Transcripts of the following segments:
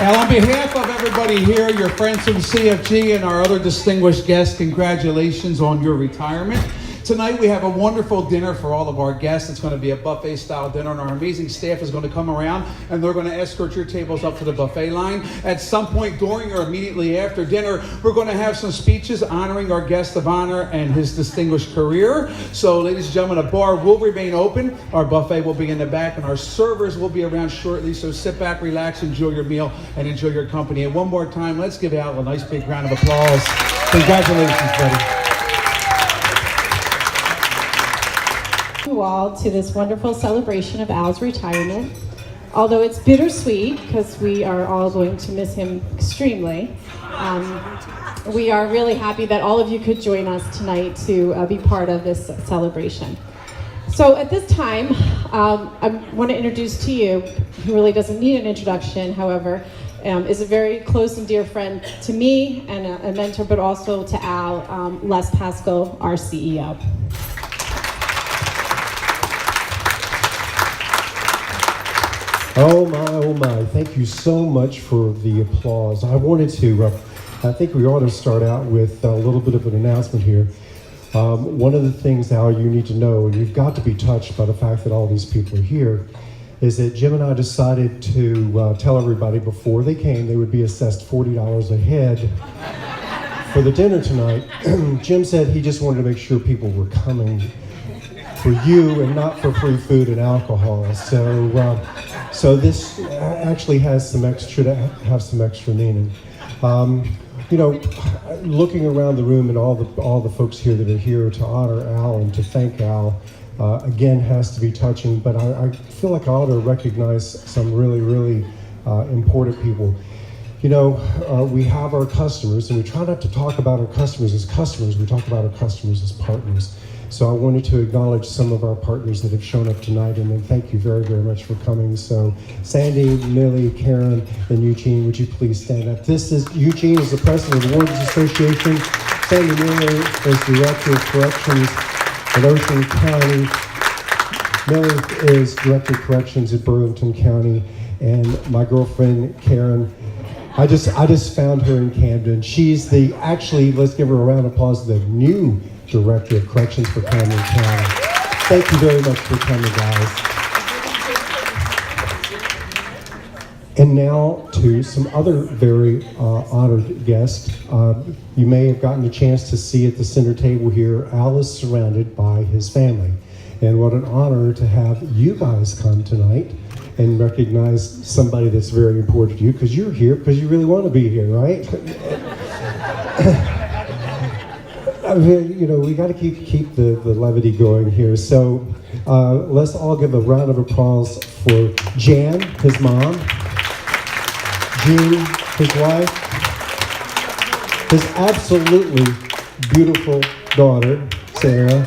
And on behalf of everybody here, your friends from CFG and our other distinguished guests, congratulations on your retirement. Tonight we have a wonderful dinner for all of our guests. It's going to be a buffet style dinner, and our amazing staff is going to come around and they're going to escort your tables up to the buffet line. At some point during or immediately after dinner, we're going to have some speeches honoring our guest of honor and his distinguished career. So ladies and gentlemen, the bar will remain open. Our buffet will be in the back and our servers will be around shortly. So sit back, relax, enjoy your meal, and enjoy your company. And one more time, let's give Al a nice big round of applause. Congratulations, buddy. You all to this wonderful celebration of Al's retirement. Although it's bittersweet because we are all going to miss him extremely, we are really happy that all of you could join us tonight to be part of this celebration. So at this time, I want to introduce to you, who really doesn't need an introduction, however, is a very close and dear friend to me and a mentor, but also to Al, Les Pasco, our CEO. Oh my, thank you so much for the applause. I wanted to, I think we ought to start out with a little bit of an announcement here. One of the things, Al, you need to know, and you've got to be touched by the fact that all these people are here, is that Jim and I decided to tell everybody before they came they would be assessed $40 a head for the dinner tonight. Jim said he just wanted to make sure people were coming for you and not for free food and alcohol. So this actually has some extra meaning. You know, looking around the room and all the folks here that are here to honor Al and to thank Al, again, has to be touching. But I feel like I ought to recognize some really important people. You know, we have our customers, and we try not to talk about our customers as customers. We talk about our customers as partners. So I wanted to acknowledge some of our partners that have shown up tonight, and then thank you very much for coming. So Sandy, Millie, Karen, and Eugene, would you please stand up? Eugene is the president of the Wardens Association. Sandy Millie is director of corrections at Ocean County. Millie is director of corrections at Burlington County, and my girlfriend Karen, I just found her in Camden. She's actually, let's give her a round of applause, the new Director of Corrections for Camden County. Thank you very much for coming, guys. And now to some other very honored guests. You may have gotten a chance to see at the center table here, Al is surrounded by his family. And what an honor to have you guys come tonight and recognize somebody that's very important to you, because you're here because you really want to be here, right? You know, we got to keep the levity going here. So let's all give a round of applause for Jan, his mom, Jean, his wife, his absolutely beautiful daughter, Sarah,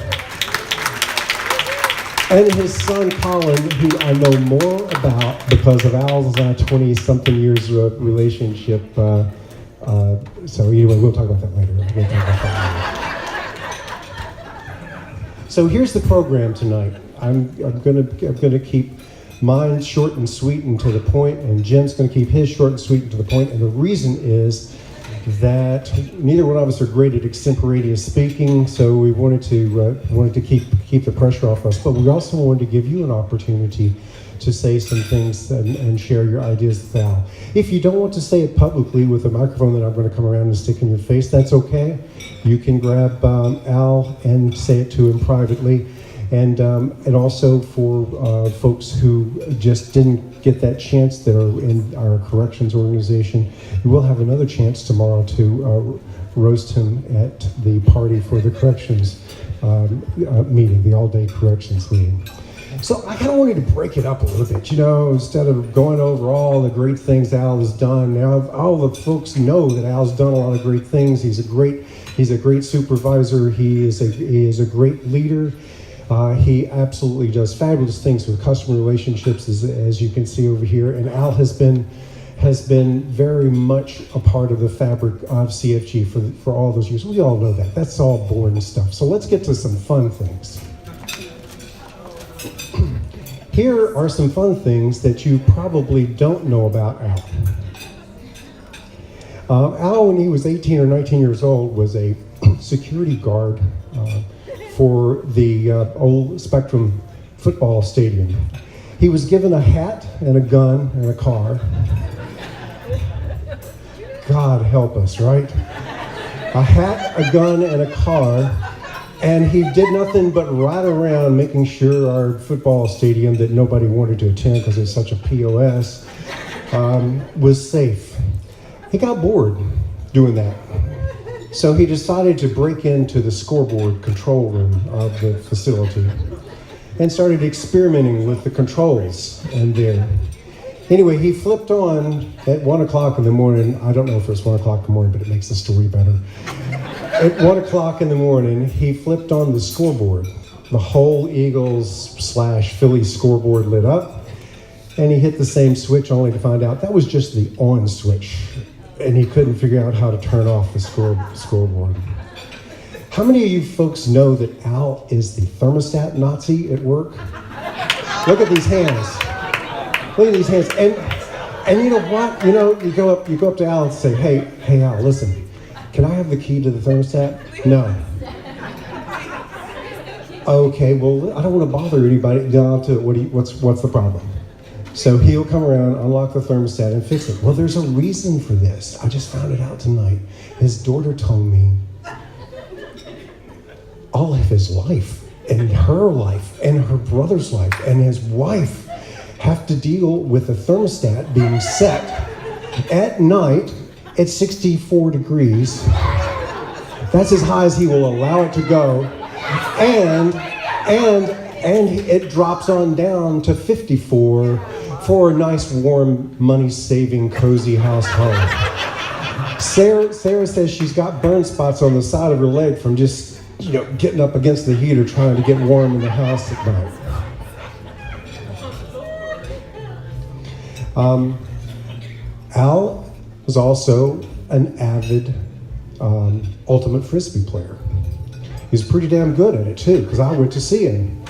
and his son, Colin, who I know more about because of Al's 20-something years relationship. So anyway, we'll talk about that later. So here's the program tonight. I'm gonna keep mine short and sweet and to the point, and Jim's gonna keep his short and sweet and to the point. And the reason is that neither one of us are great at extemporaneous speaking, so we wanted to keep the pressure off us. But we also wanted to give you an opportunity to say some things and share your ideas with Al. If you don't want to say it publicly with a microphone that I'm going to come around and stick in your face, that's okay. You can grab Al and say it to him privately. And also for folks who just didn't get that chance that are in our corrections organization, we will have another chance tomorrow to roast him at the party for the corrections meeting, the all-day corrections meeting. So I kind of wanted to break it up a little bit, you know, instead of going over all the great things Al has done. Now all the folks know that Al's done a lot of great things. He's a great supervisor. He is a great leader. He absolutely does fabulous things with customer relationships, as you can see over here. And Al has been very much a part of the fabric of CFG for all those years. We all know that. That's all boring stuff. So let's get to some fun things. Here are some fun things that you probably don't know about Al. Al, when he was 18 or 19 years old, was a security guard for the old Spectrum football stadium. He was given a hat and a gun and a car. God help us, right? A hat, a gun, and a car. And he did nothing but ride around making sure our football stadium that nobody wanted to attend because it's such a POS was safe. He got bored doing that. So he decided to break into the scoreboard control room of the facility and started experimenting with the controls in there. Anyway, he flipped on at 1 o'clock in the morning. I don't know if it was 1 o'clock in the morning, but it makes the story better. At 1 o'clock in the morning, he flipped on the scoreboard. The whole Eagles/Phillies scoreboard lit up, and he hit the same switch only to find out that was just the on switch, and he couldn't figure out how to turn off the scoreboard. How many of you folks know that Al is the thermostat Nazi at work? Look at these hands. Look at these hands. And you know what? You know, you go up to Al and say, hey Al, listen, can I have the key to the thermostat? No. Okay, well, I don't want to bother anybody. No, I'll do it. What's the problem? So he'll come around, unlock the thermostat, and fix it. Well, there's a reason for this. I just found it out tonight. His daughter told me all of his life, and her life, and her brother's life, and his wife have to deal with the thermostat being set at night at 64 degrees. That's as high as he will allow it to go. And it drops on down to 54 for a nice, warm, money-saving, cozy house home. Sarah says she's got burn spots on the side of her leg from just, getting up against the heater trying to get warm in the house at night. Al was also an avid ultimate frisbee player. He's pretty damn good at it too, because I went to see him.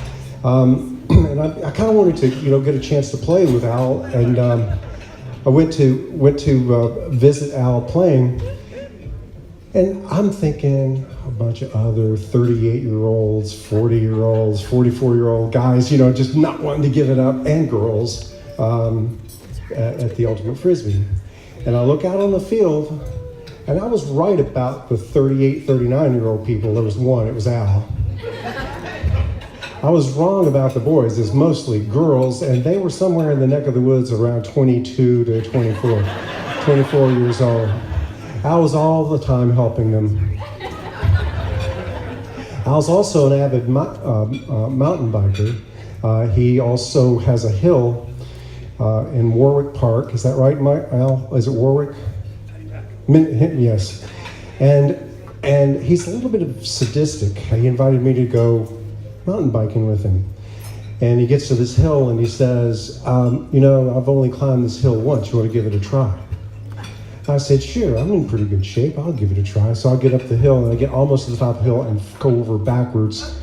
And I kind of wanted to, get a chance to play with Al, and I went to visit Al playing, and I'm thinking a bunch of other 38-year-olds, 40-year-olds, 44-year-old guys, just not wanting to give it up, and girls at the ultimate frisbee. And I look out on the field, and I was right about the 38, 39-year-old people. There was one, it was Al. I was wrong about the boys. It's mostly girls, and they were somewhere in the neck of the woods around 22 to 24 years old. Al was all the time helping them. Al's also an avid mountain biker. He also has a hill in Warwick Park. Is that right, Al? Is it Warwick? Yes. And he's a little bit of sadistic. He invited me to go mountain biking with him. And he gets to this hill and he says, I've only climbed this hill once. You want to give it a try? I said, sure, I'm in pretty good shape. I'll give it a try. So I get up the hill and I get almost to the top of the hill and go over backwards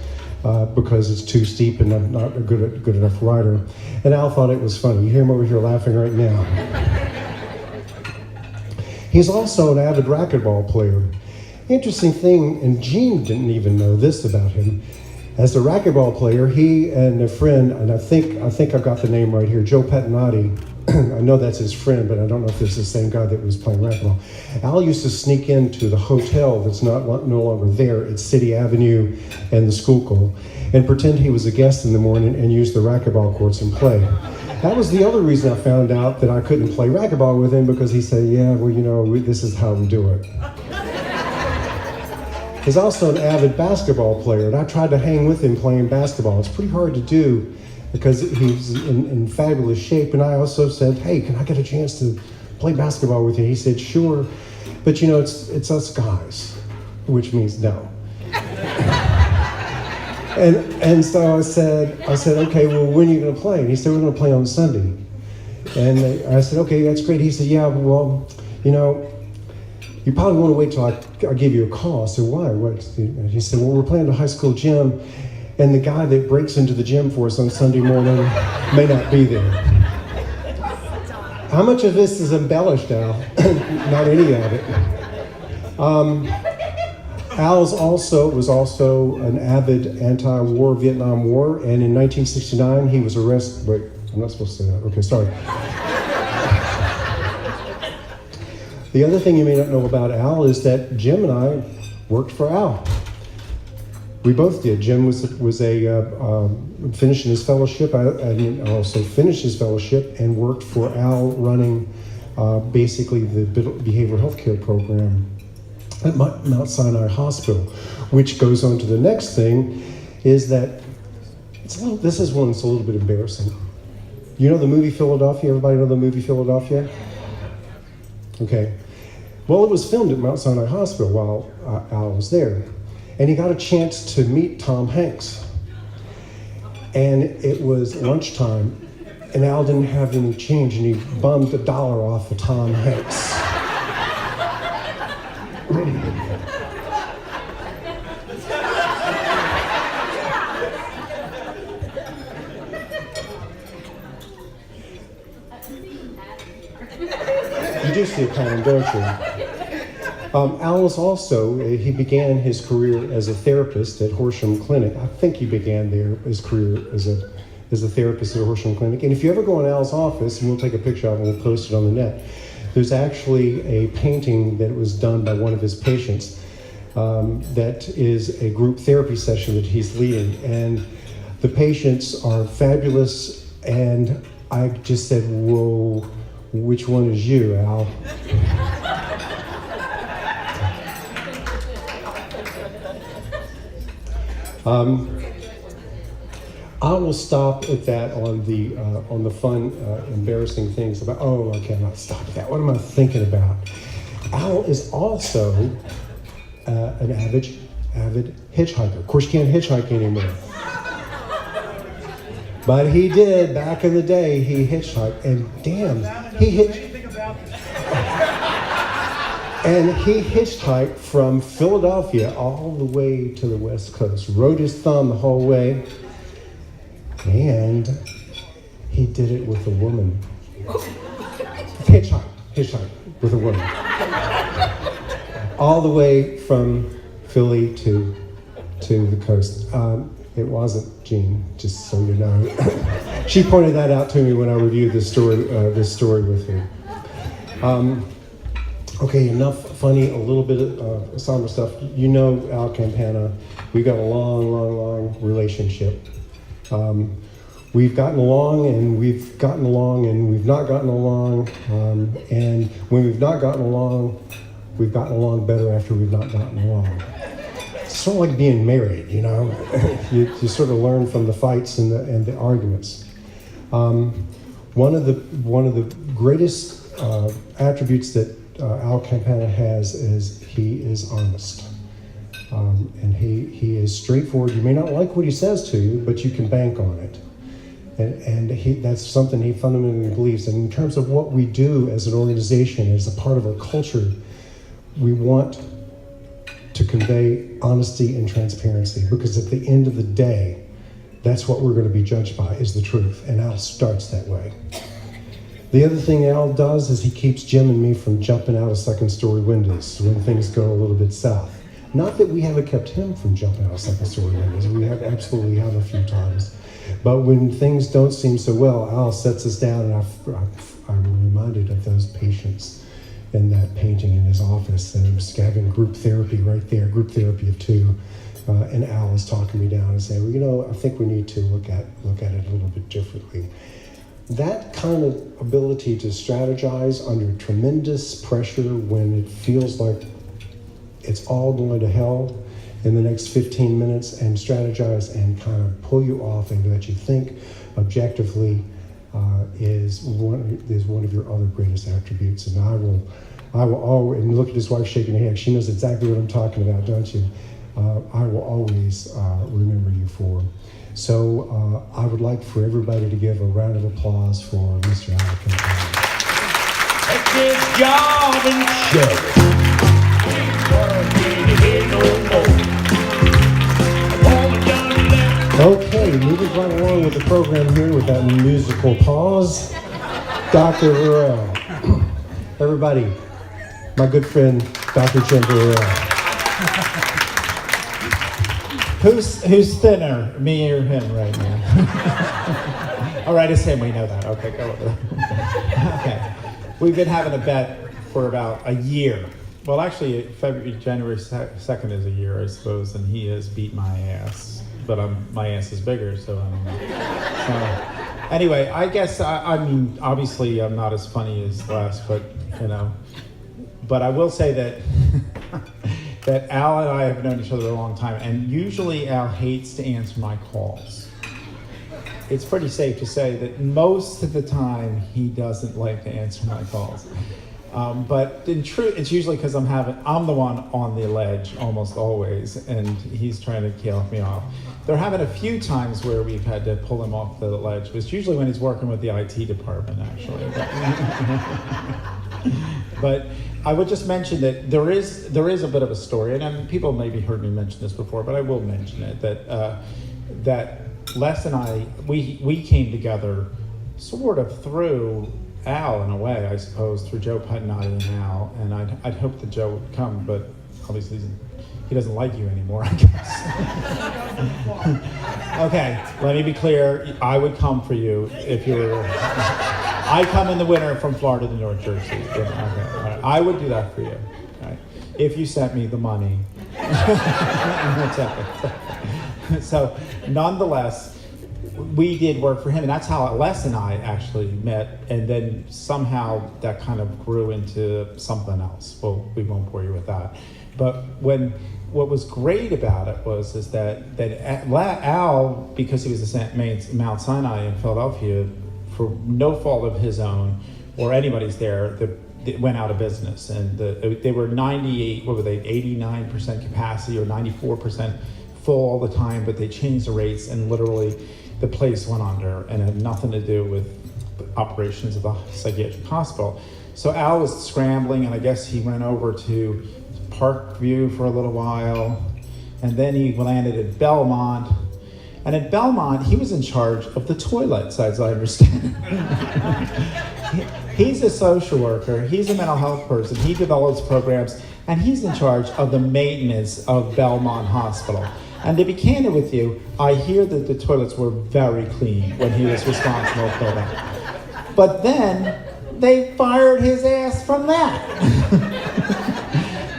because it's too steep and I'm not a good enough rider. And Al thought it was funny. You hear him over here laughing right now. He's also an avid racquetball player. Interesting thing, and Gene didn't even know this about him. As a racquetball player, he and a friend, and I think I've got the name right here, Joe Pettinotti. I know that's his friend, but I don't know if it's the same guy that was playing racquetball. Al used to sneak into the hotel that's no longer there. It's City Avenue and the Schuylkill, and pretend he was a guest in the morning and use the racquetball courts and play. That was the other reason I found out that I couldn't play racquetball with him, because he said, this is how we do it. He's also an avid basketball player, and I tried to hang with him playing basketball. It's pretty hard to do because he's in fabulous shape, and I also said, hey, can I get a chance to play basketball with you? He said, sure, but it's us guys, which means no. And so I said, okay, well, when are you going to play? And he said, we're going to play on Sunday. And I said, okay, that's great. He said, yeah, well, you probably want to wait till I give you a call. I said, why? What? And he said, well, we're playing the high school gym, and the guy that breaks into the gym for us on Sunday morning may not be there. How much of this is embellished, Al? Not any of it. Al was also an avid anti-war Vietnam War, and in 1969 he was arrested. Wait, I'm not supposed to say that. Okay, sorry. The other thing you may not know about Al is that Jim and I worked for Al. We both did. Jim was finishing his fellowship. I also finished his fellowship and worked for Al running basically the behavioral health care program at Mount Sinai Hospital, which goes on to the next thing, is that this is one that's a little bit embarrassing. You know the movie Philadelphia? Everybody know the movie Philadelphia? Okay. Well, it was filmed at Mount Sinai Hospital while Al was there. And he got a chance to meet Tom Hanks. And it was lunchtime, and Al didn't have any change, and he bummed $1 off of Tom Hanks. You do see a pattern, don't you? Al was also, he began his career as a therapist at Horsham Clinic. I think he began his career as a therapist at Horsham Clinic. And if you ever go in Al's office, and we'll take a picture of it and we'll post it on the net, there's actually a painting that was done by one of his patients that is a group therapy session that he's leading. And the patients are fabulous, and I just said, whoa, which one is you, Al? I will stop at that on the fun, embarrassing things about. Oh, okay, I'm not stopping at that. What am I thinking about? Al is also an avid hitchhiker. Of course, you can't hitchhike anymore, but he did back in the day. He hitchhiked, and damn, And he hitchhiked from Philadelphia all the way to the West Coast, rode his thumb the whole way, and he did it with a woman. Hitchhiked with a woman. All the way from Philly to the coast. It wasn't Jean, just so you know. She pointed that out to me when I reviewed this story with her. Okay, enough funny, a little bit of somber stuff. You know Al Campana. We've got a long relationship. We've gotten along, and we've gotten along, and we've not gotten along. And when we've not gotten along, we've gotten along better after we've not gotten along. It's sort of like being married, you know? you sort of learn from the fights and the arguments. One of the greatest attributes that Al Campana has is he is honest, and he is straightforward. You may not like what he says to you, but you can bank on it, and that's something he fundamentally believes. And in terms of what we do as an organization, as a part of our culture, we want to convey honesty and transparency, because at the end of the day, that's what we're going to be judged by, is the truth, and Al starts that way. The other thing Al does is he keeps Jim and me from jumping out of second-story windows when things go a little bit south. Not that we haven't kept him from jumping out of second-story windows. We absolutely have a few times. But when things don't seem so well, Al sets us down, and I'm reminded of those patients in that painting in his office. And I was having group therapy right there, group therapy of two. And Al is talking me down and saying, well, you know, I think we need to look at it a little bit differently. That kind of ability to strategize under tremendous pressure when it feels like it's all going to hell in the next 15 minutes, and strategize and kind of pull you off and let you think objectively is one of your other greatest attributes. And I will always, and look at his wife shaking her head. She knows exactly what I'm talking about, don't you? I will always remember you for. So I would like for everybody to give a round of applause for Mr. Al Campana. Take this job and shove it. Ain't gonna get no more. Okay, moving right along with the program here with that musical pause. Dr. Varel. Everybody, my good friend, Dr. Jim Varel. Who's thinner, me or him right now? All right, it's him. We know that. Okay, go with it. Okay, we've been having a bet for about a year. Well, actually, January 2nd is a year, I suppose, and he has beat my ass. But my ass is bigger, so I don't know. So, anyway, I guess I mean, obviously, I'm not as funny as Les, but you know. But I will say that. That Al and I have known each other a long time, and usually Al hates to answer my calls. It's pretty safe to say that most of the time he doesn't like to answer my calls. But in truth, it's usually because I'm the one on the ledge almost always, and he's trying to kill me off. There have been a few times where we've had to pull him off the ledge, but it's usually when he's working with the IT department, actually. But I would just mention that there is a bit of a story, and people maybe heard me mention this before, but I will mention it, that Les and I, we came together sort of through Al in a way, I suppose, through Joe Putney and Al, and I'd hoped that Joe would come, but obviously he doesn't like you anymore, I guess. Okay, let me be clear, I would come for you if you were... I come in the winter from Florida to North Jersey. Okay, right. I would do that for you, right? If you sent me the money. So, nonetheless, we did work for him, and that's how Les and I actually met, and then somehow that kind of grew into something else. Well, we won't bore you with that. But what was great about it was that Al, because he was at Mount Sinai in Philadelphia, for no fault of his own or anybody's there, they went out of business, and they were 89% capacity or 94% full all the time, but they changed the rates, and literally the place went under, and it had nothing to do with the operations of the psychiatric hospital. So Al was scrambling, and I guess he went over to Parkview for a little while, and then he landed at Belmont. And at Belmont, he was in charge of the toilets, as I understand. He's a social worker, he's a mental health person, he develops programs, and he's in charge of the maintenance of Belmont Hospital. And to be candid with you, I hear that the toilets were very clean when he was responsible for that. But then, they fired his ass from that.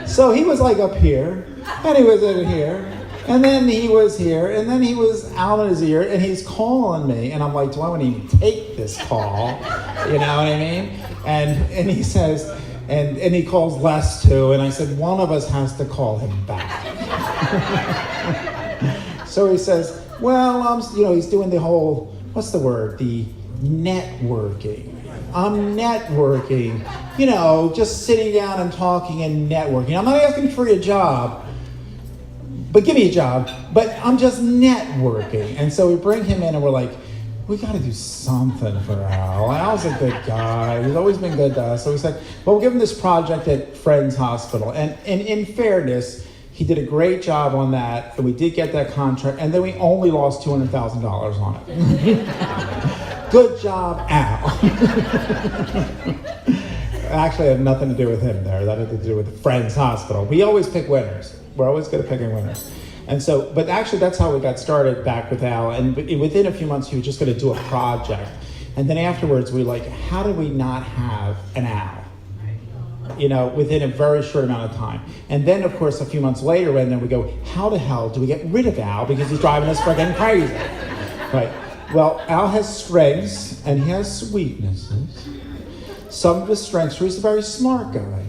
So he was like up here, and he was in here, and then he was here, and then he was out in his ear, and he's calling me, and I'm like, do I want to even take this call? You know what I mean? And he says, and he calls Les too, and I said, one of us has to call him back. So he says, well, he's doing the whole, what's the word? The networking. I'm networking, just sitting down and talking and networking. I'm not asking for a job. But give me a job, but I'm just networking. And so we bring him in and we're like, we got to do something for Al. Al's a good guy. He's always been good to us. So we said, well, we'll give him this project at Friends Hospital. And in fairness, he did a great job on that. And we did get that contract. And then we only lost $200,000 on it. Good job, Al. Actually, it had nothing to do with him there. That had to do with Friends Hospital. We always pick winners. We're always good at picking winners. And so, but actually that's how we got started back with Al. And within a few months, he was just going to do a project. And then afterwards, we were like, how do we not have an Al? Within a very short amount of time. And then, of course, a few months later, and then we go, how the hell do we get rid of Al? Because he's driving us freaking crazy. Right. Well, Al has strengths and he has weaknesses. Some of his strengths are he's a very smart guy.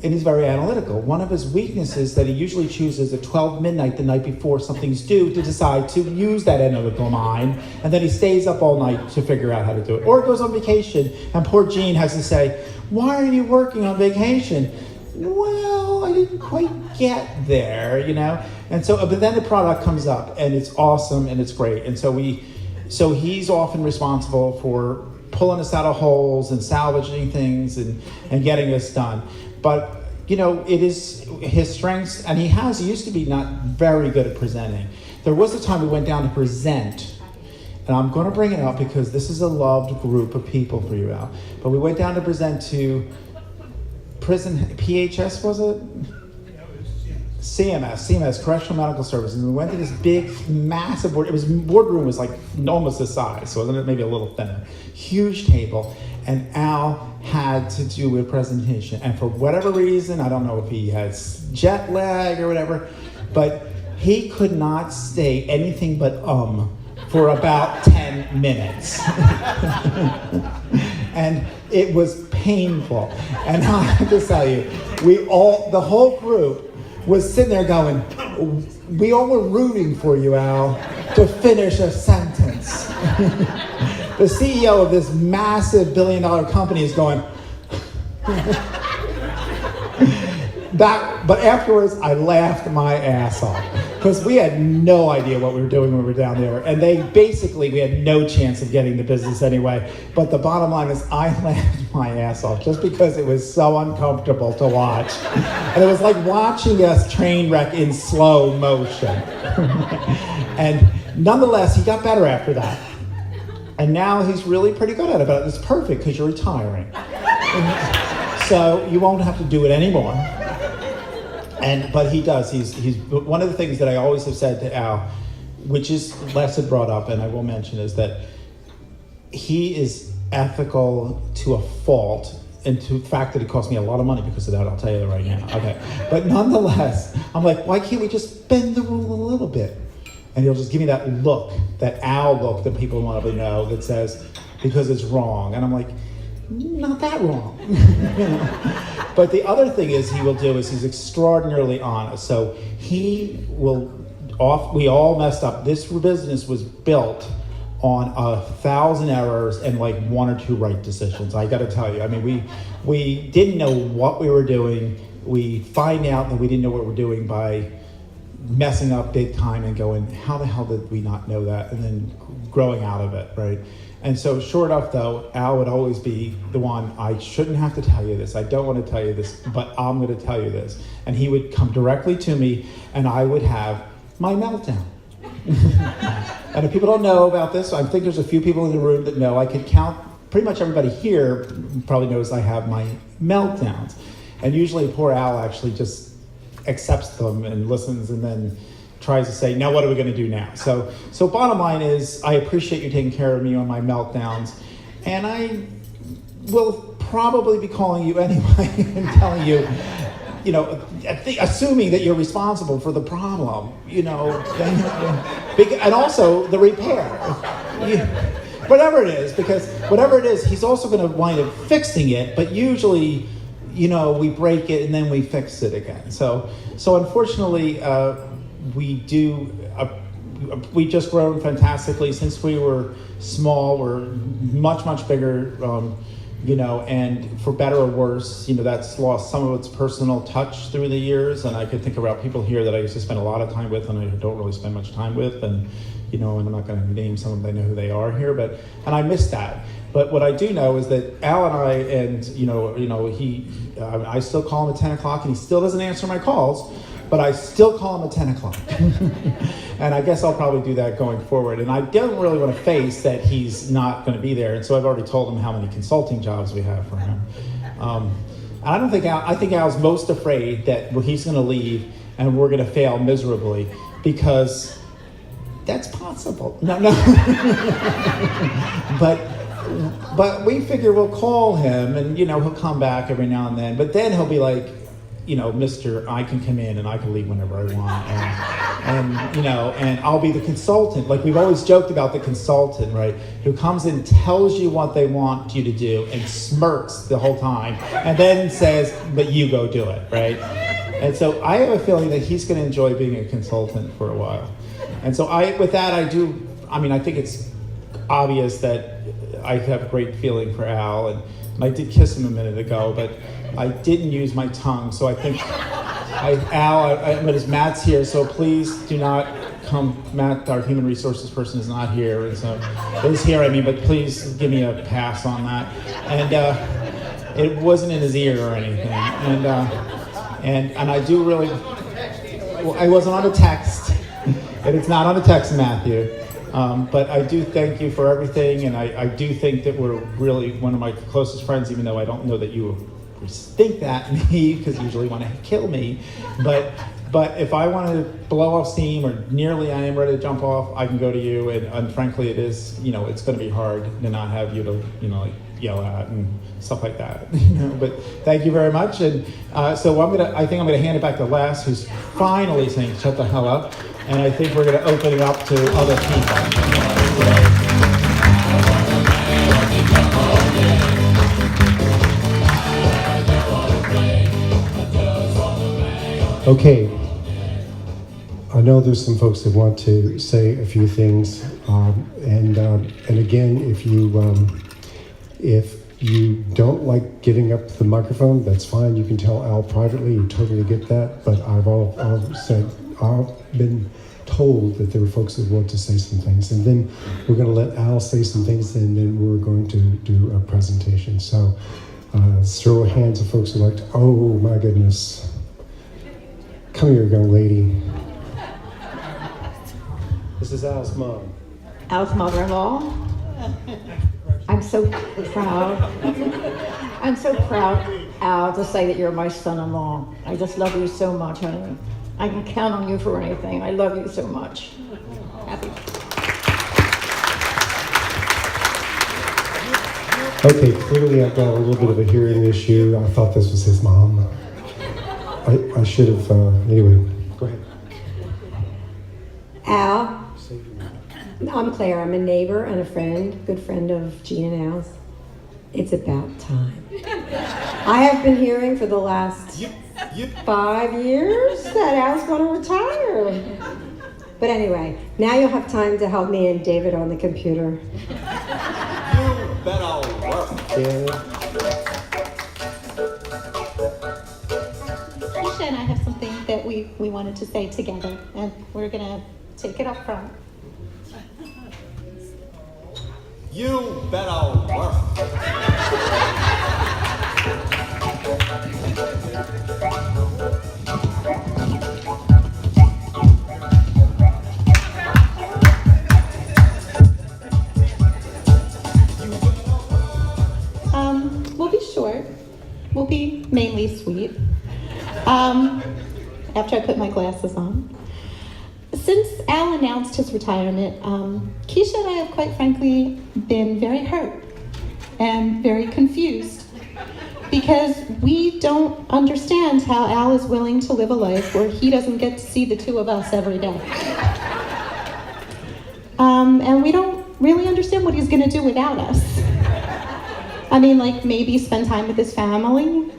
And he's very analytical. One of his weaknesses is that he usually chooses at 12 midnight the night before something's due to decide to use that analytical mind, and then he stays up all night to figure out how to do it. Or he goes on vacation, and poor Gene has to say, why are you working on vacation? Well, I didn't quite get there, And so, but then the product comes up, and it's awesome, and it's great. And so he's often responsible for pulling us out of holes and salvaging things and getting us done. But, it is his strengths, and he used to be not very good at presenting. There was a time we went down to present, And I'm going to bring it up because this is a loved group of people for you, Al. But we went down to present to prison, PHS was it? CMS, Correctional Medical Services. And we went to this big, massive board. Boardroom was like almost this size, so wasn't it maybe a little thinner? Huge table. And Al had to do a presentation. And for whatever reason, I don't know if he has jet lag or whatever, but he could not say anything but for about 10 minutes. And it was painful. And I have to tell you, the whole group was sitting there going, we all were rooting for you, Al, to finish a sentence. The CEO of this massive billion-dollar company is going, but afterwards, I laughed my ass off because we had no idea what we were doing when we were down there. And we had no chance of getting the business anyway. But the bottom line is I laughed my ass off just because it was so uncomfortable to watch. And it was like watching a train wreck in slow motion. And nonetheless, he got better after that. And now he's really pretty good at it, but it's perfect because you're retiring. So you won't have to do it anymore. But he does. He's one of the things that I always have said to Al, which is Les had brought up, and I will mention, is that he is ethical to a fault, and to the fact that it cost me a lot of money because of that. I'll tell you right now. Okay, but nonetheless, I'm like, why can't we just bend the rule a little bit? And he'll just give me that look, that Al look that people want to know that says because it's wrong, and I'm like, not that wrong. You know? But the other thing he will do is he's extraordinarily honest. So we all messed up. This business was built on 1,000 errors and like 1 or 2 right decisions. I got to tell you, I mean, we didn't know what we were doing. We find out that we didn't know what we were doing by messing up big time and going, how the hell did we not know that? And then growing out of it, right? And so sure enough, though, Al would always be the one, I shouldn't have to tell you this. I don't want to tell you this, but I'm going to tell you this. And he would come directly to me, and I would have my meltdown. And if people don't know about this, I think there's a few people in the room that know. I could count, pretty much everybody here probably knows I have my meltdowns. And usually poor Al actually just accepts them and listens and then tries to say, now what are we going to do now? So bottom line is, I appreciate you taking care of me on my meltdowns, and I will probably be calling you anyway and telling you, assuming that you're responsible for the problem, and also the repair. Whatever it is, because whatever it is, he's also going to wind up fixing it, but usually, we break it and then we fix it again. So unfortunately, we just grown fantastically since we were small. We're much, much bigger, and for better or worse, that's lost some of its personal touch through the years. And I could think about people here that I used to spend a lot of time with and I don't really spend much time with. And, and I'm not going to name some of them, I know who they are here, and I miss that. But what I do know is that Al and I, I still call him at 10 o'clock and he still doesn't answer my calls, but I still call him at 10 o'clock. And I guess I'll probably do that going forward. And I don't really want to face that he's not going to be there. And so I've already told him how many consulting jobs we have for him. And I think Al's most afraid that he's going to leave and we're going to fail miserably, because that's possible. No. But we figure we'll call him and, he'll come back every now and then. But then he'll be like, Mr. I can come in and I can leave whenever I want. And I'll be the consultant. Like we've always joked about the consultant, right? Who comes in, tells you what they want you to do and smirks the whole time and then says, but you go do it, right? And so I have a feeling that he's going to enjoy being a consultant for a while. And so I think it's obvious that I have a great feeling for Al, and I did kiss him a minute ago, but I didn't use my tongue, so I think, but Matt's here, so please do not come. Matt, our human resources person, is not here, and so is here, but please give me a pass on that. And it wasn't in his ear or anything, and I do really, I wasn't on a text, and it's not on a text, Matthew. But I do thank you for everything, and I do think that we're really one of my closest friends, even though I don't know that you think that me, because you usually want to kill me. But if I want to blow off steam, or nearly I am ready to jump off, I can go to you, and frankly it is, it's going to be hard to not have you to, like, yell at and stuff like that, but thank you very much. And so I think I'm gonna hand it back to Les, who's finally saying shut the hell up, and I think we're gonna open it up to other people. Okay, I know there's some folks that want to say a few things, and again, if you don't like giving up the microphone, that's fine. You can tell Al privately. You totally get that. But I've been told that there were folks that want to say some things, and then we're going to let Al say some things, and then we're going to do a presentation. So, show of hands of folks who like to. Oh my goodness! Come here, young lady. This is Al's mom. Al's mother-in-law. I'm so proud. I'm so proud, Al, to say that you're my son-in-law. I just love you so much, honey. I can count on you for anything. I love you so much. Happy. Okay, clearly I've got a little bit of a hearing issue. I thought this was his mom. I should have, anyway, go ahead. Al, I'm Claire. I'm a neighbor and a friend, good friend of Gene and Al's. It's about time. I have been hearing for the last 5 years that Al's going to retire. But anyway, now you'll have time to help me and David on the computer. You bet I'll work. Keisha and I have something that we wanted to say together, and we're going to take it up front. You bet I'll work. We'll be short. We'll be mainly sweet. After I put my glasses on. Since Al announced his retirement, Keisha and I have quite frankly been very hurt and very confused because we don't understand how Al is willing to live a life where he doesn't get to see the two of us every day. And we don't really understand what he's gonna do without us. I mean, like maybe spend time with his family,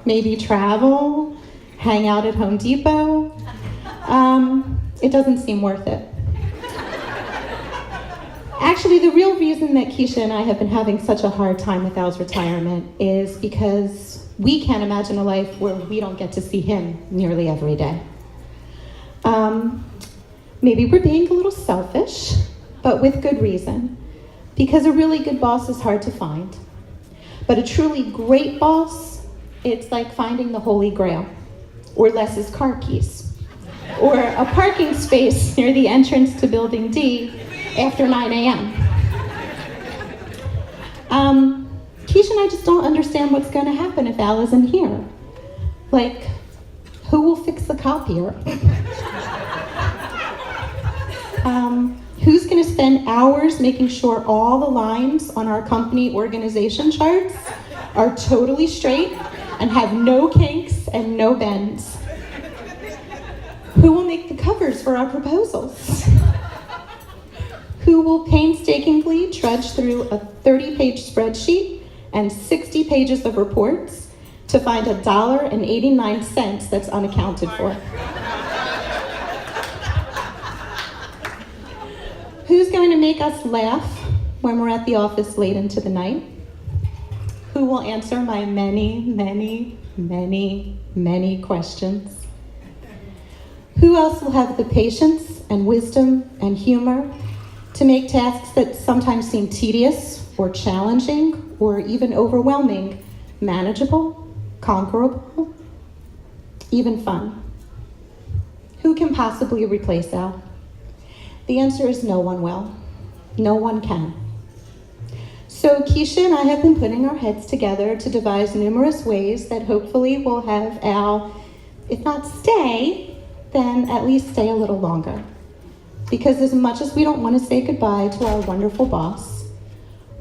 maybe travel, hang out at Home Depot. It doesn't seem worth it. Actually, the real reason that Keisha and I have been having such a hard time with Al's retirement is because we can't imagine a life where we don't get to see him nearly every day. Maybe we're being a little selfish, but with good reason, because a really good boss is hard to find. But a truly great boss, it's like finding the Holy Grail, or Les's car keys, or a parking space near the entrance to Building D after 9 a.m. Keisha and I just don't understand what's going to happen if Al isn't here. Like, who will fix the copier? Who's going to spend hours making sure all the lines on our company organization charts are totally straight and have no kinks and no bends? Who will make the covers for our proposals? Who will painstakingly trudge through a 30-page spreadsheet and 60 pages of reports to find $1.89 that's unaccounted for? Who's going to make us laugh when we're at the office late into the night? Who will answer my many, many, many, many questions? Who else will have the patience and wisdom and humor to make tasks that sometimes seem tedious or challenging or even overwhelming manageable, conquerable, even fun? Who can possibly replace Al? The answer is no one will. No one can. So Keisha and I have been putting our heads together to devise numerous ways that hopefully will have Al, if not stay, then at least stay a little longer. Because as much as we don't want to say goodbye to our wonderful boss,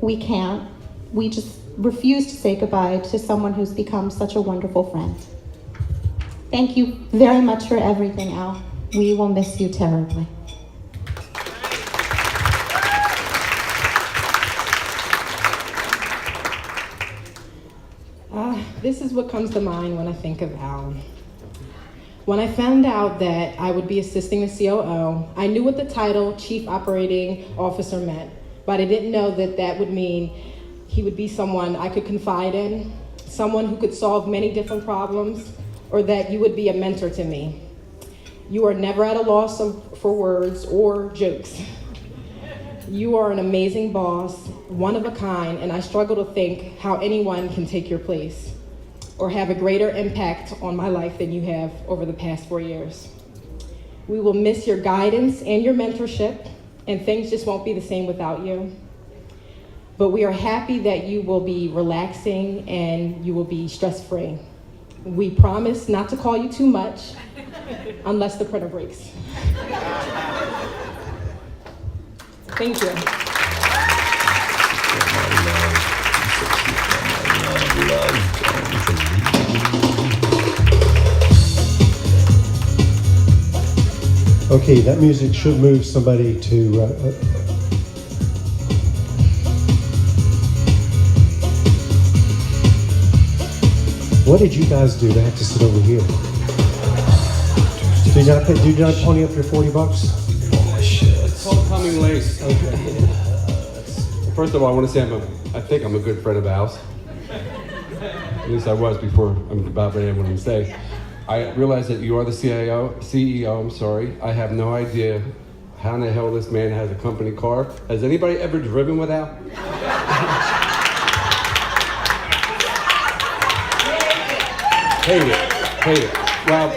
we can't. We just refuse to say goodbye to someone who's become such a wonderful friend. Thank you very much for everything, Al. We will miss you terribly. This is what comes to mind when I think of Al. When I found out that I would be assisting the COO, I knew what the title Chief Operating Officer meant, but I didn't know that that would mean he would be someone I could confide in, someone who could solve many different problems, or that you would be a mentor to me. You are never at a loss for words or jokes. You are an amazing boss, one of a kind, and I struggle to think how anyone can take your place or have a greater impact on my life than you have over the past 4 years. We will miss your guidance and your mentorship, and things just won't be the same without you. But we are happy that you will be relaxing and you will be stress-free. We promise not to call you too much unless the printer breaks. Thank you. Okay, that music should move somebody to. What did you guys do to have to sit over here? Did you not pony up your $40? It's called coming late. Okay. First of all, I want to say I think I'm a good friend of Al's. At least I was before I'm about to what I'm saying. I realize that you are the CEO, I'm sorry. I have no idea how in the hell this man has a company car. Has anybody ever driven with Al? Hate it. Well,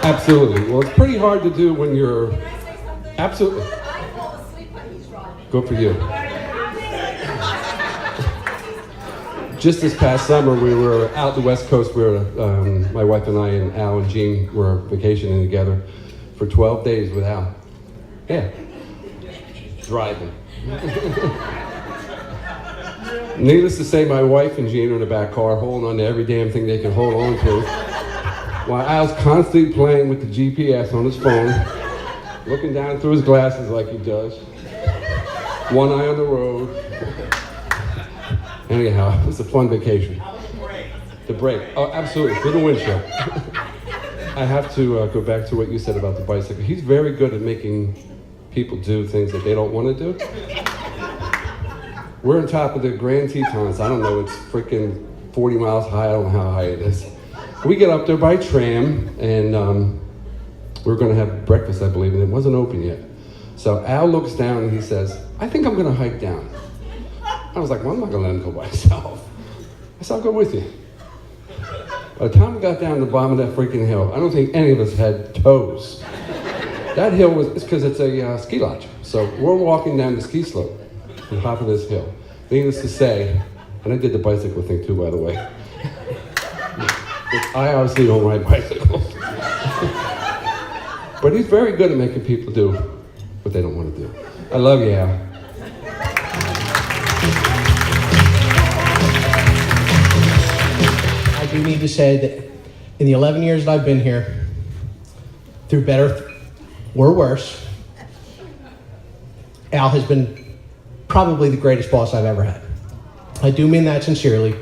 absolutely. Well, it's pretty hard to do when you're. Can I say something? Absolutely. I fall asleep when he's driving. Good for you. Just this past summer, we were out the West Coast. We were, my wife and I and Al and Jean were vacationing together for 12 days with Al. Yeah. Driving. Needless to say, my wife and Jean are in the back car holding on to every damn thing they can hold on to, while Al's constantly playing with the GPS on his phone, looking down through his glasses like he does, one eye on the road. Anyhow, it was a fun vacation. How about the break? The break, oh, absolutely, through the windshield. I have to go back to what you said about the bicycle. He's very good at making people do things that they don't want to do. We're on top of the Grand Tetons. I don't know, it's freaking 40 miles high. I don't know how high it is. We get up there by tram, and we're gonna have breakfast, I believe, and it wasn't open yet. So Al looks down and he says, I think I'm gonna hike down. I was like, well, I'm not gonna let him go by himself. I said, I'll go with you. By the time we got down to the bottom of that freaking hill, I don't think any of us had toes. That hill it's because it's a ski lodge. So we're walking down the ski slope on top of this hill. Needless to say, and I did the bicycle thing too, by the way. I obviously don't ride bicycles. But he's very good at making people do what they don't want to do. I love you, Al. I do need to say that in the 11 years that I've been here, through better or worse, Al has been probably the greatest boss I've ever had. I do mean that sincerely,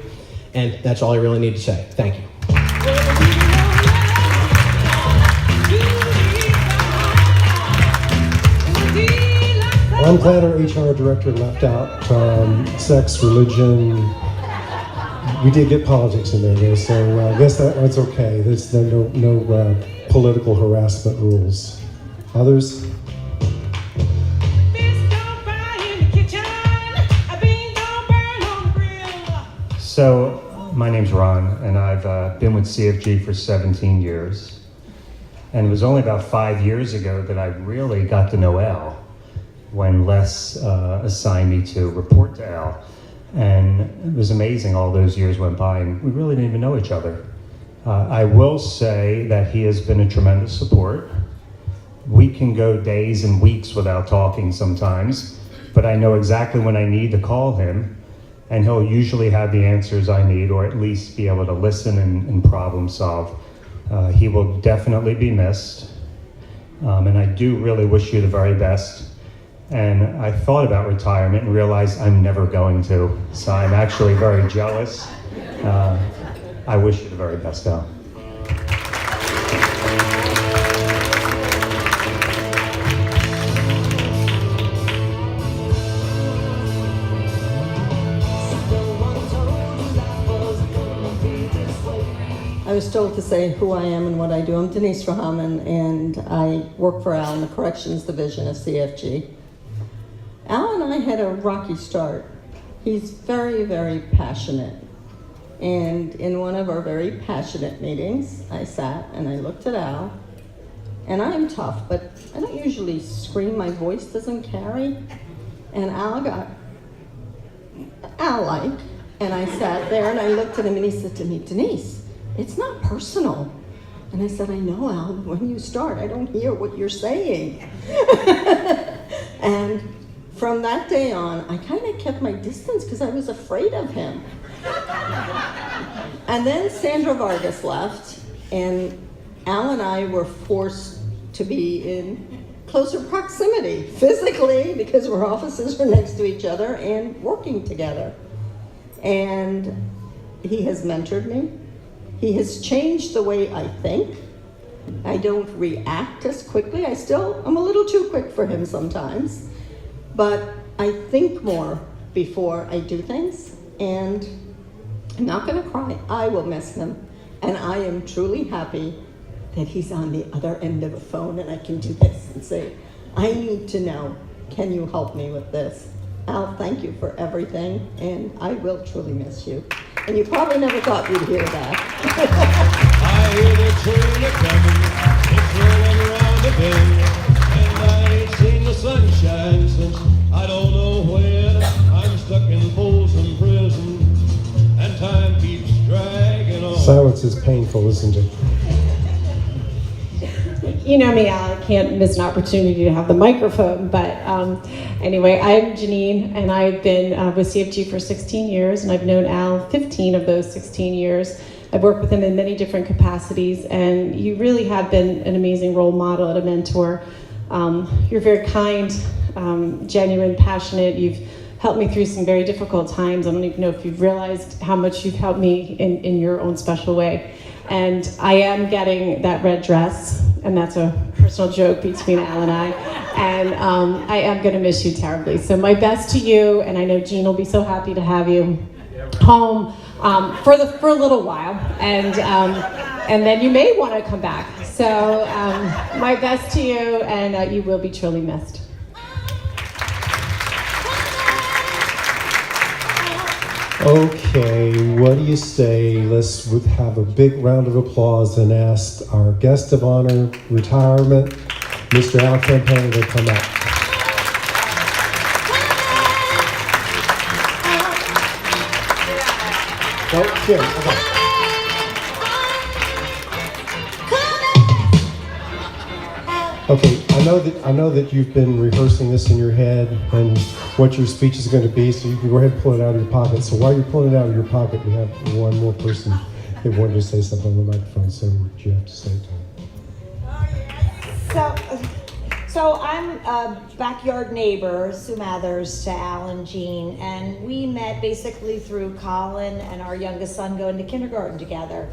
and that's all I really need to say. Thank you. Well, I'm glad our HR director left out sex, religion. We did get politics in there, though, so I guess that's okay. There's no political harassment rules. Others? So My name's Ron, and I've been with CFG for 17 years. And it was only about 5 years ago that I really got to know Al, when Les assigned me to report to Al. And it was amazing, all those years went by, and we really didn't even know each other. I will say that he has been a tremendous support. We can go days and weeks without talking sometimes, but I know exactly when I need to call him, and he'll usually have the answers I need, or at least be able to listen and problem solve. He will definitely be missed, and I do really wish you the very best. And I thought about retirement and realized I'm never going to, so I'm actually very jealous. I wish you the very best, Al. I was told to say who I am and what I do. I'm Denise Rahaman, and I work for Al in the Corrections Division of CFG. Al and I had a rocky start. He's very, very passionate. And in one of our very passionate meetings, I sat and I looked at Al, and I'm tough, but I don't usually scream. My voice doesn't carry. And Al got Al-like, and I sat there and I looked at him and he said to me, Denise, it's not personal. And I said, I know, Al, when you start, I don't hear what you're saying. And from that day on, I kind of kept my distance because I was afraid of him. And then Sandra Vargas left, and Al and I were forced to be in closer proximity, physically, because our offices were next to each other, and working together. And he has mentored me. He has changed the way I think. I don't react as quickly. I'm a little too quick for him sometimes, but I think more before I do things, and I'm not gonna cry. I will miss him, and I am truly happy that he's on the other end of a phone and I can do this and say, I need to know, can you help me with this? Al, thank you for everything, and I will truly miss you. And you probably never thought you'd hear that. I hear the train a coming, it's rolling around the bend, and I ain't seen the sunshine since I don't know when. I'm stuck in Folsom Prison, and time keeps dragging on. Silence is painful, isn't it? You know me, Al, I can't miss an opportunity to have the microphone, but anyway, I'm Janine, and I've been with CFG for 16 years, and I've known Al 15 of those 16 years. I've worked with him in many different capacities, and you really have been an amazing role model and a mentor. You're very kind, genuine, passionate. You've helped me through some very difficult times. I don't even know if you've realized how much you've helped me in your own special way. And I am getting that red dress, and that's a personal joke between Al and I. And I am going to miss you terribly. So my best to you, and I know Gene will be so happy to have you home for a little while, and then you may want to come back. So my best to you, and you will be truly missed. Okay, what do you say? Let's have a big round of applause and ask our guest of honor, retirement, Mr. Al Campana, to come up. Oh, Jim, okay. Okay, I know that you've been rehearsing this in your head and what your speech is going to be, so you can go ahead and pull it out of your pocket. So while you're pulling it out of your pocket, we have one more person that wanted to say something on the microphone. So what do you have to say to him? So I'm a backyard neighbor, Sue Mathers, to Al and Jean, and we met basically through Colin and our youngest son going to kindergarten together.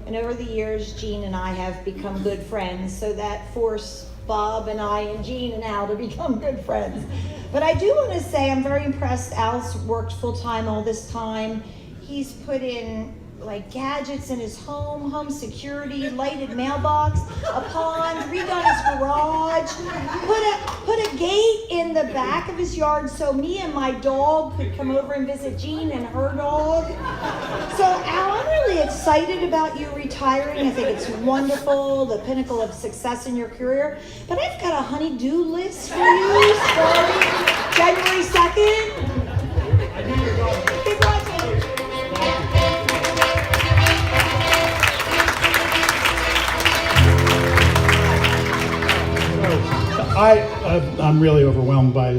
And over the years, Jean and I have become good friends, so that forced Bob and I and Jean and Al to become good friends. But I do want to say I'm very impressed. Al's worked full-time all this time. He's put in like gadgets in his home security, lighted mailbox, a pond, redone his garage, put a gate in in the back of his yard so me and my dog could come over and visit Jean and her dog. So Al, I'm really excited about you retiring. I think it's wonderful, the pinnacle of success in your career. But I've got a honey-do list for you starting January 2nd. Congratulations. I'm really overwhelmed by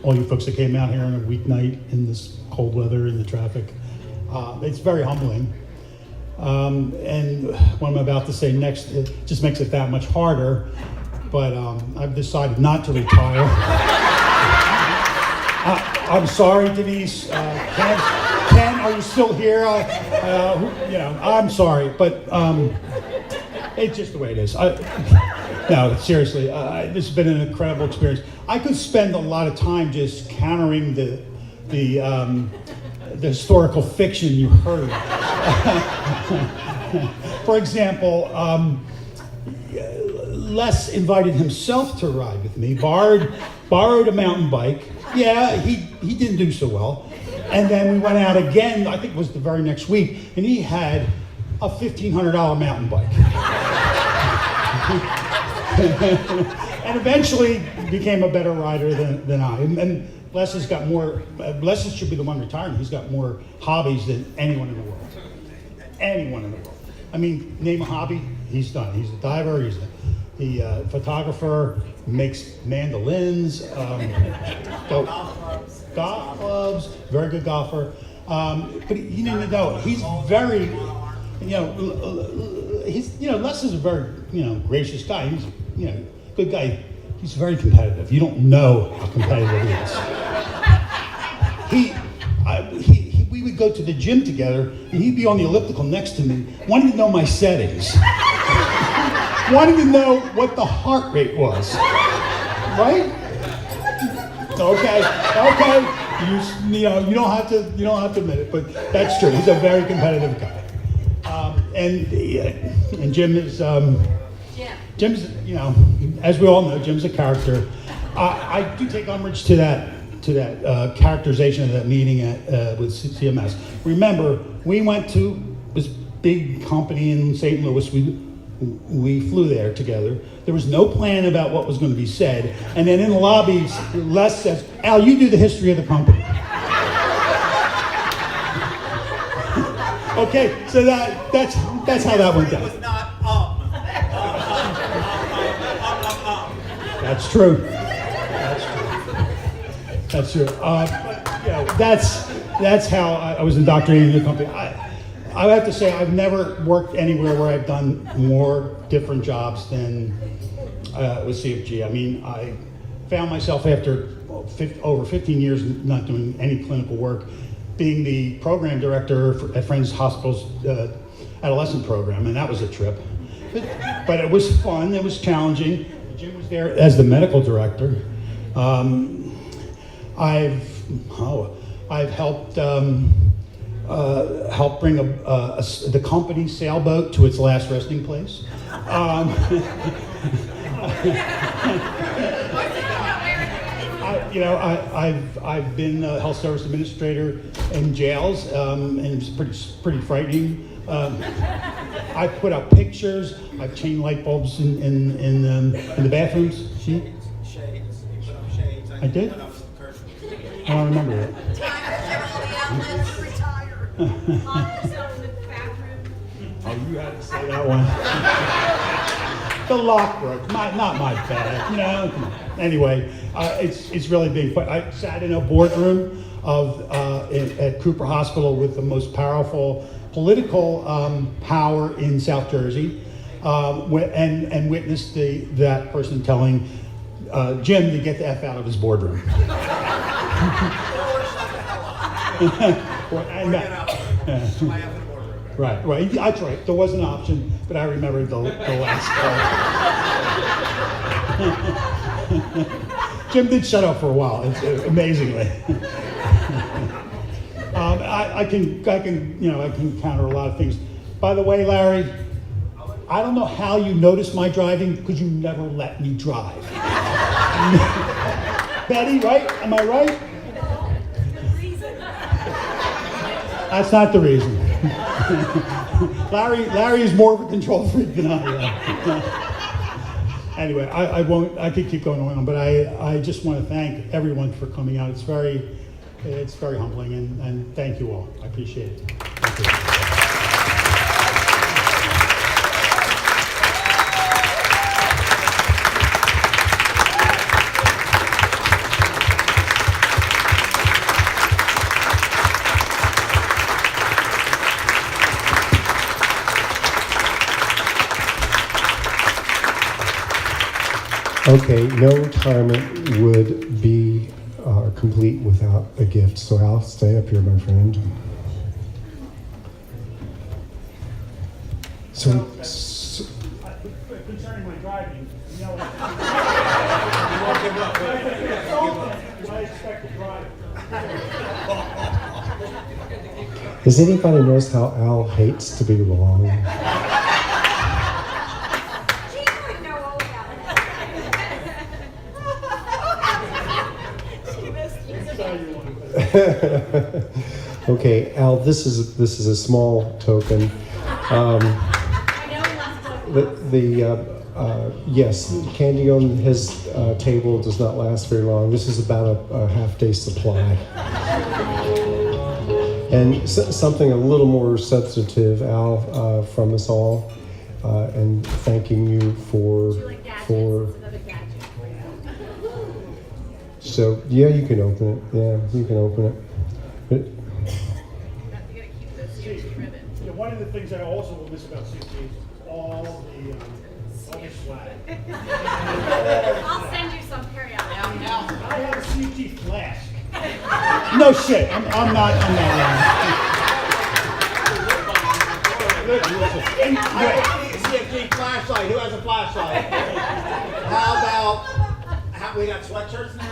all you folks that came out here on a weeknight in this cold weather in the traffic. It's very humbling. And what I'm about to say next, it just makes it that much harder. But I've decided not to retire. I'm sorry, Denise. Ken, are you still here? I'm sorry, but it's just the way it is. No, seriously, this has been an incredible experience. I could spend a lot of time just countering the historical fiction you heard. For example, Les invited himself to ride with me, borrowed a mountain bike. Yeah, he didn't do so well. And then we went out again, I think it was the very next week, and he had a $1,500 mountain bike. And eventually became a better rider than I. And Les has got more, Les should be the one retiring. He's got more hobbies than anyone in the world. Anyone in the world. I mean, name a hobby, he's done. He's a diver, he's a photographer, makes mandolins, golf clubs, very good golfer. But you need to know, he's very, Les is a very, gracious guy. He's, good guy. He's very competitive. You don't know how competitive he is. We would go to the gym together, and he'd be on the elliptical next to me, wanting to know my settings, wanting to know what the heart rate was, right? Okay. You don't have to admit it, but that's true. He's a very competitive guy. And Jim is, Jim's, as we all know, Jim's a character. I do take umbrage to that characterization of that meeting with CMS. Remember, we went to this big company in St. Louis. We flew there together. There was no plan about what was going to be said. And then in the lobby, Les says, "Al, you do the history of the company." Okay, so that's how that went down. That's true. That's true. But that's how I was indoctrinated in the company. I have to say I've never worked anywhere where I've done more different jobs than with CFG. I mean, I found myself after over 15 years not doing any clinical work, being the program director at Friends Hospital's adolescent program, and that was a trip. But it was fun. It was challenging. Jim was there as the medical director. I've helped bring the company sailboat to its last resting place. I've been a health service administrator in jails, and it's pretty frightening. I put up pictures. I've changed light bulbs in the bathrooms. See? Shades. You put up shades. I did. I don't remember that. Oh, you had to say that one. The lock broke. Not my bad. Come on. Anyway, it's really being fun. I sat in a boardroom at Cooper Hospital with the most powerful political power in South Jersey, and witnessed that person telling Jim to get the F out of his boardroom. Right. That's right. There was an option, but I remember the last call. Jim did shut up for a while, amazingly. I can counter a lot of things. By the way, Larry, I don't know how you noticed my driving because you never let me drive. Betty, right? Am I right? That's not the reason. Larry is more of a control freak than I am. Anyway, I won't. I could keep going on, but I just want to thank everyone for coming out. It's very humbling, and thank you all. I appreciate it. Thank you. Okay, no retirement would be complete without a gift. So Al, stay up here, my friend. So Concerning my driving, you know, I expect to drive. does anybody notice how Al hates to be wrong? Okay, Al, this is a small token. Yes, candy on his table does not last very long. This is about a half-day supply. And something a little more substantive, Al, from us all, and thanking you for. So yeah, you can open it. Yeah, you can open it. Yeah, one of the things I also will miss about CFG is all the swag. I'll send you some periodic. I have a CFG flask. No shit. I'm not CFG flashlight. Who has a flashlight? How about we got sweatshirts now?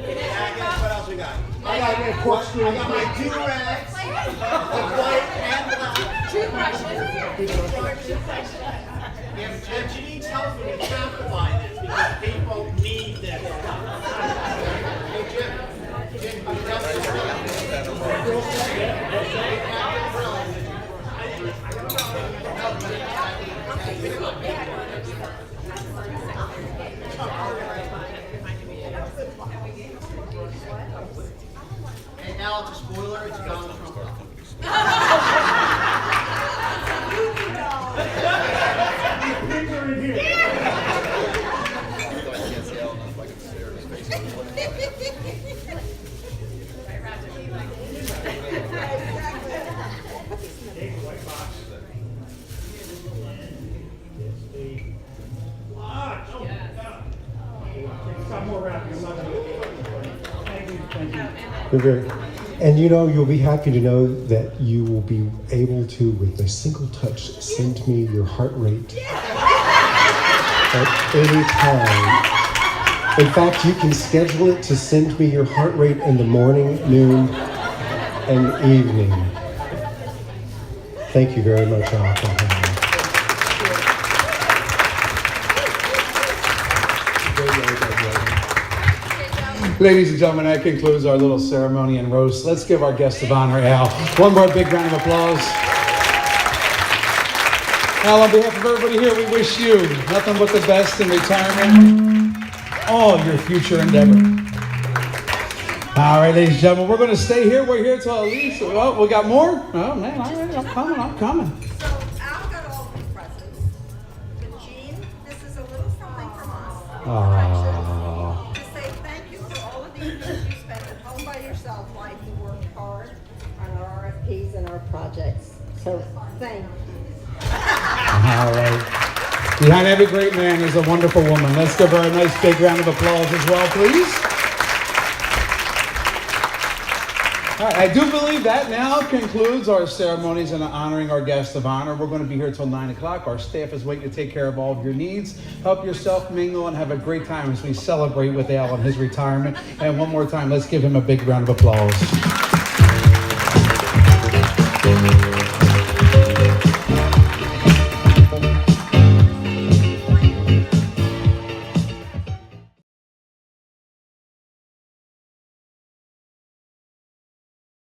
Yeah, what else we got? I got my do-rags, white and black. Toothbrushes. And Janine tells me we have to buy this because people need this stuff. Hey, Jim, you got Hey, Al, it's a spoiler. It's Donald Trump. And you know, you'll be happy to know that you will be able to, with a single touch, send me your heart rate at any time. In fact, you can schedule it to send me your heart rate in the morning, noon, and evening. Thank you very much, Al, for having me. Ladies and gentlemen, that concludes our little ceremony and roast. Let's give our guest of honor, Al, one more big round of applause. Al, on behalf of everybody here, we wish you nothing but the best in retirement, all your future endeavor. All right, ladies and gentlemen, we're going to stay here. We're here till at least, oh, we got more? Oh, man, all right, I'm coming. So Al got all the presents. But Jean, this is a little something from us. You spent at home by yourself, like you worked hard on our RFPs and our projects. So thank you. All right. Behind every great man is a wonderful woman. Let's give her a nice big round of applause as well, please. All right, I do believe that now concludes our ceremonies and honoring our guest of honor. We're going to be here till 9 o'clock. Our staff is waiting to take care of all of your needs. Help yourself, mingle, and have a great time as we celebrate with Al on his retirement. And one more time, let's give him a big round of applause.